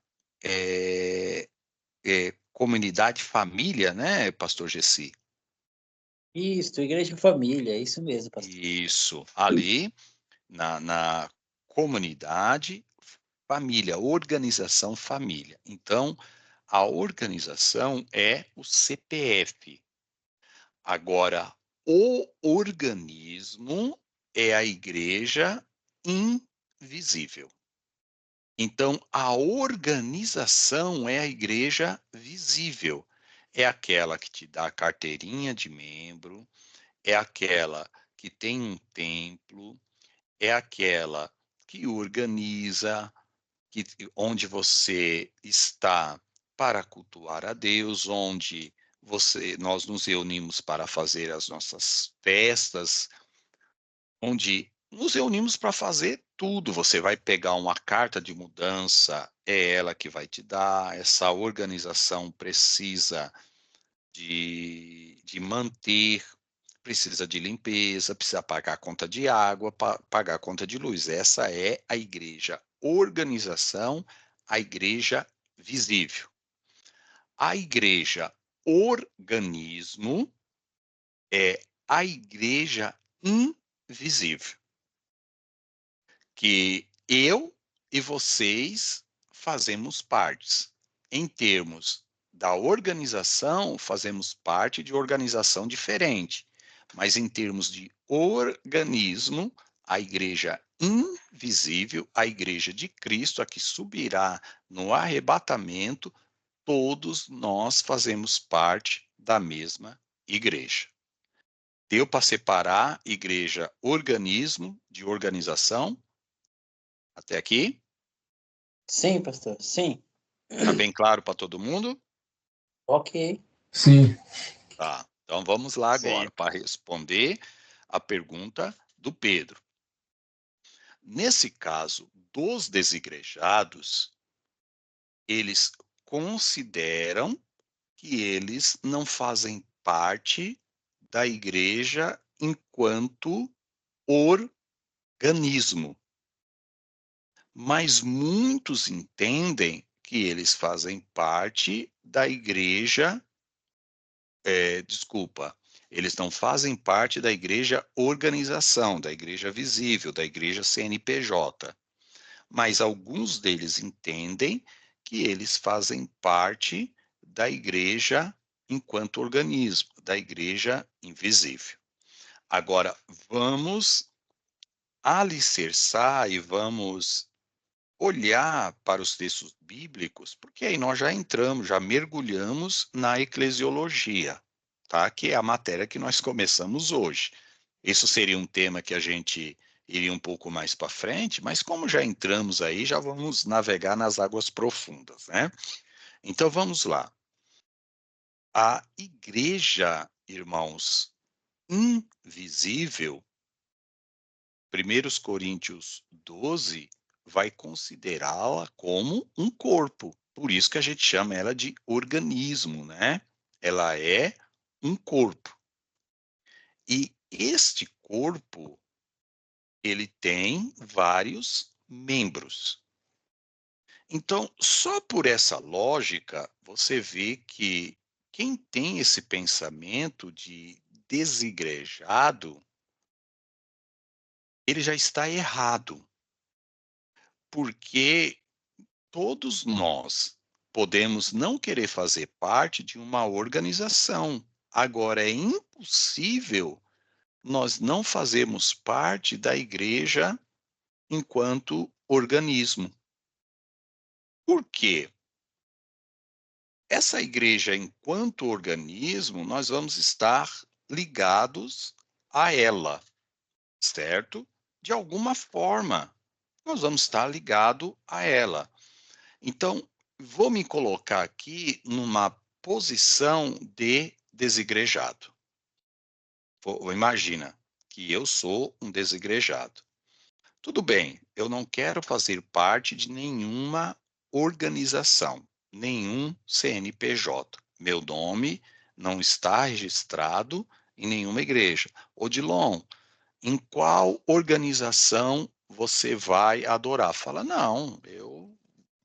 comunidade família, né, pastor Gessi? Isso, Igreja e Família, é isso mesmo, pastor. Isso, ali na comunidade família, organização família. Então, a organização é o CPF. Agora, o organismo é a igreja invisível. Então, a organização é a igreja visível. É aquela que te dá a carteirinha de membro, é aquela que tem um templo, é aquela que organiza, onde você está para cultuar a Deus, onde nós nos reunimos para fazer as nossas festas, onde nos reunimos para fazer tudo. Você vai pegar uma carta de mudança, é ela que vai te dar. Essa organização precisa de manter, precisa de limpeza, precisa pagar a conta de água, pagar a conta de luz. Essa é a igreja organização, a igreja visível. A igreja organismo é a igreja invisível, que eu e vocês fazemos partes. Em termos da organização, fazemos parte de organização diferente, mas em termos de organismo, a igreja invisível, a igreja de Cristo, a que subirá no arrebatamento, todos nós fazemos parte da mesma igreja. Deu para separar igreja organismo de organização? Até aqui? Sim, pastor, sim. Está bem claro para todo mundo? Ok. Sim. Tá. Então vamos lá agora Sim. para responder a pergunta do Pedro. Nesse caso dos desigrejados, eles consideram que eles não fazem parte da igreja enquanto organismo. Mas muitos entendem que eles fazem parte da igreja, eles não fazem parte da igreja organização, da igreja visível, da igreja CNPJ. Mas alguns deles entendem que eles fazem parte da igreja enquanto organismo, da igreja invisível. Agora, vamos alicerçar e vamos olhar para os textos bíblicos, porque aí nós já entramos, já mergulhamos na eclesiologia, tá? Que é a matéria que nós começamos hoje. Isso seria um tema que a gente iria um pouco mais para frente, mas como já entramos aí, já vamos navegar nas águas profundas, né? Então vamos lá. A igreja, irmãos, invisível, 1 Coríntios 12 vai considerá-la como um corpo. Por isso que a gente chama ela de organismo, né? Ela é um corpo. E este corpo, ele tem vários membros. Então, só por essa lógica, você vê que quem tem esse pensamento de desigrejado, ele já está errado. Porque todos nós podemos não querer fazer parte de uma organização. Agora, é impossível nós não fazemos parte da igreja enquanto organismo. Por quê? Essa igreja, enquanto organismo, nós vamos estar ligados a ela, certo? De alguma forma, nós vamos estar ligados a ela. Então, vou me colocar aqui numa posição de desigrejado. Imagina que eu sou um desigrejado. Tudo bem, eu não quero fazer parte de nenhuma organização, nenhum CNPJ. Meu nome não está registrado em nenhuma igreja. Odilon, em qual organização você vai adorar? Fala, não, eu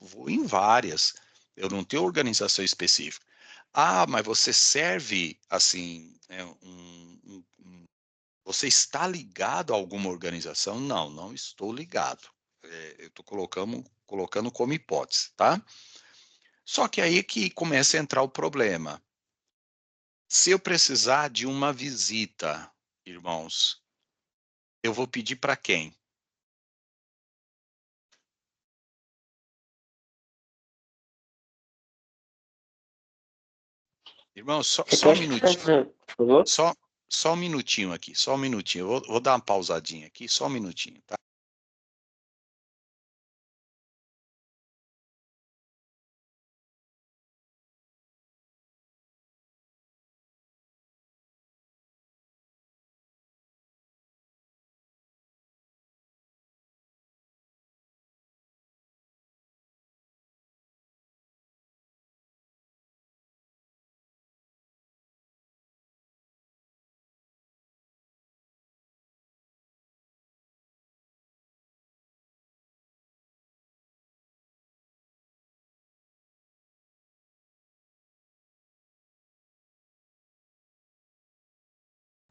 vou em várias. Eu não tenho organização específica. Ah, mas você serve, assim, você está ligado a alguma organização? Não, não estou ligado. Eu estou colocando como hipótese, tá? Só que aí que começa a entrar o problema. Se eu precisar de uma visita, irmãos, eu vou pedir para quem? Irmãos, só um Repete, minutinho. por favor. Só um minutinho aqui, só um minutinho. Eu vou dar uma pausadinha aqui, só um minutinho, tá?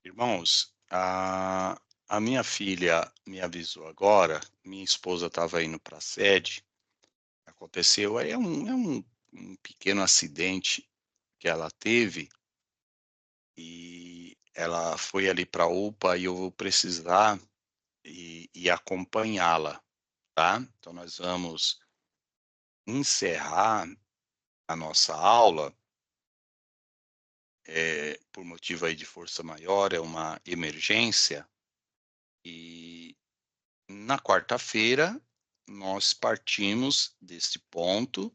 Irmãos, a minha filha me avisou agora, minha esposa estava indo para a sede, aconteceu, aí um pequeno acidente que ela teve, e ela foi ali para a UPA e eu vou precisar e acompanhá-la, tá? Então nós vamos encerrar a nossa aula, por motivo aí de força maior, é uma emergência, e na quarta-feira nós partimos desse ponto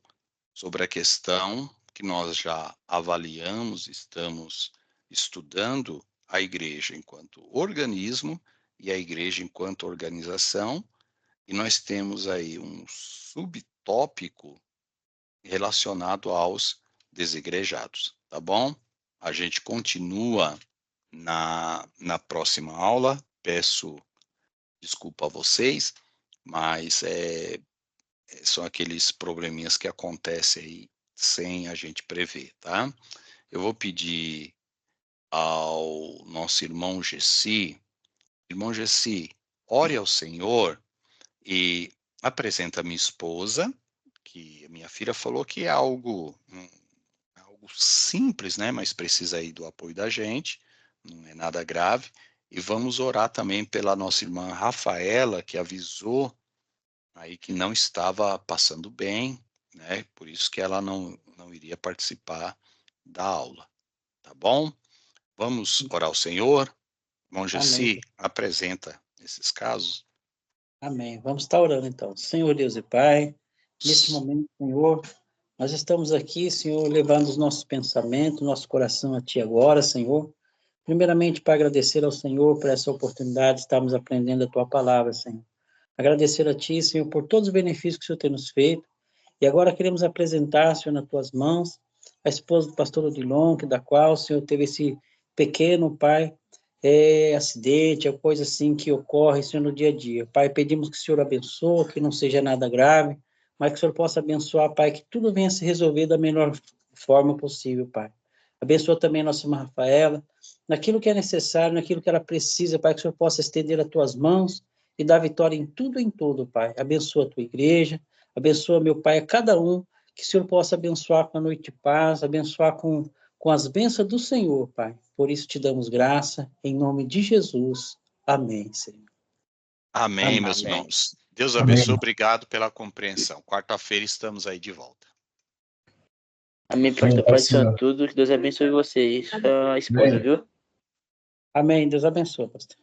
sobre a questão que nós já avaliamos, estamos estudando a igreja enquanto organismo e a igreja enquanto organização, e nós temos aí um subtópico relacionado aos desigrejados, tá bom? A gente continua na próxima aula, peço desculpa a vocês, mas são aqueles probleminhas que acontecem aí sem a gente prever, tá? Eu vou pedir ao nosso irmão Gessi, ore ao Senhor e apresenta a minha esposa, que a minha filha falou que é algo simples, né? Mas precisa aí do apoio da gente, não é nada grave. E vamos orar também pela nossa irmã Rafaela, que avisou aí que não estava passando bem, né? Por isso que ela não iria participar da aula, tá bom? Vamos orar ao Senhor. Irmão Amém. Gessi, apresenta esses casos. Amém. Vamos estar orando então. Senhor Deus e Pai, nesse momento, Senhor, nós estamos aqui, Senhor, levando os nossos pensamentos, nosso coração a Ti agora, Senhor. Primeiramente, para agradecer ao Senhor por essa oportunidade de estarmos aprendendo a Tua palavra, Senhor. Agradecer a Ti, Senhor, por todos os benefícios que o Senhor tem nos feito. E agora queremos apresentar, Senhor, nas Tuas mãos, a esposa do pastor Odilon, da qual o Senhor teve esse pequeno, Pai, acidente, coisa assim que ocorre, Senhor, no dia a dia. Pai, pedimos que o Senhor abençoe, que não seja nada grave, mas que o Senhor possa abençoar, Pai, que tudo venha se resolver da melhor forma possível, Pai. Abençoa também a nossa irmã Rafaela, naquilo que é necessário, naquilo que ela precisa, Pai, que o Senhor possa estender as Tuas mãos e dar vitória em tudo, Pai. Abençoa a Tua igreja, abençoa, meu Pai, a cada um, que o Senhor possa abençoar com a noite de paz, abençoar com com as bênçãos do Senhor, Pai. Por isso te damos graça, em nome de Jesus. Amém, Senhor. Amém, meus Amém. irmãos. Deus Amém. abençoe, obrigado pela compreensão. Quarta-feira estamos aí de volta. Amém, pastor. Amém, Paz do Senhor Senhor. a todos. Deus abençoe vocês. Sua esposa, Amém. viu? Amém. Deus abençoe, pastor.